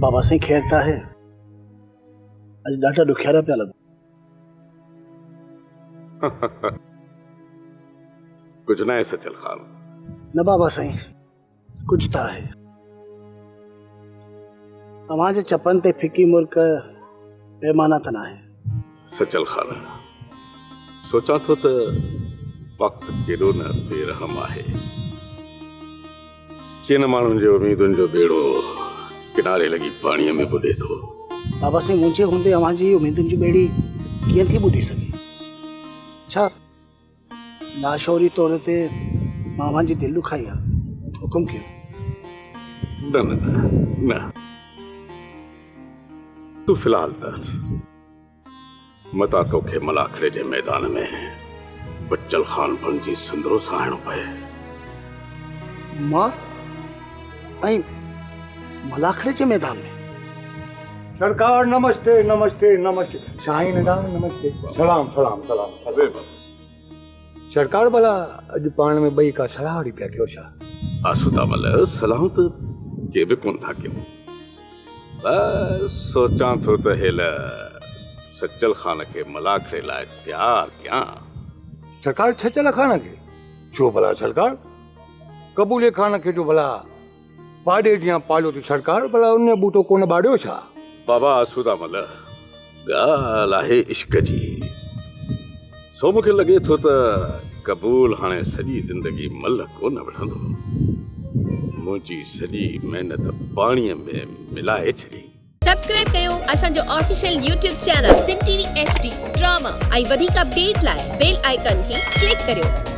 बाबा से खेरता है अज डाटा दुखियारा पिया लॻो। कुछ ना है सचल खान। न बाबा साईं कुछ था है। तव्हांजे चपन ते फिकी मुर्क पैमाना त ना है। सचल खान सोचा तो त वक्त केॾो न बेरहम आहे। चीन माण्हुनि जो उम्मीदुनि जो बेड़ो किनारे लगी पाणीअ में बुॾे थो। बाबा साईं मुंहिंजे हूंदे अव्हांजी उम्मीदुनि जी ॿेड़ी कीअं थी ॿुॾी सघे? छा लाशौरी तौर ते मां अव्हांजी दिलि दुखाई आहे? हुकुम कयो। न न न तू फिलहाल दस मता तोखे मलाखड़े जे मैदान में बच्चल खान बणजी संदरो साहणो पए। मां ऐं मलाखड़े जे मैदान में? सरकार नमस्ते नमस्ते नमस्ते। साईं निदान नमस्ते। सलाम सलाम सलाम सलाम। सरकार भला अॼु पाण में ॿई का सलाह पिया कयो छा? आसूदामल सलाह तो के बि कोन था कयूं। बस सोचां थो त हेल सचल खान के मलाखड़े लाइ प्यार कयां। सरकार सचल खान के छो भला सरकार? कबूले खान के जो भला पाड़े जियां पालियो थी सरकार भला उन बूटो कोन बाड़ियो छा? बाबा आसूदामल ॻाल्हि आहे इश्क जी। सो मूंखे लॻे थो त कबूल हाणे सॼी ज़िंदगी मल कोन वठंदो। मुंहिंजी सॼी महिनत पाणीअ में मिलाए छॾी। सब्सक्राइब कयो असांजो official YouTube channel Singh TV HD drama ऐं वधीक अपडेट लाइ बेल आइकन खे क्लिक करियो।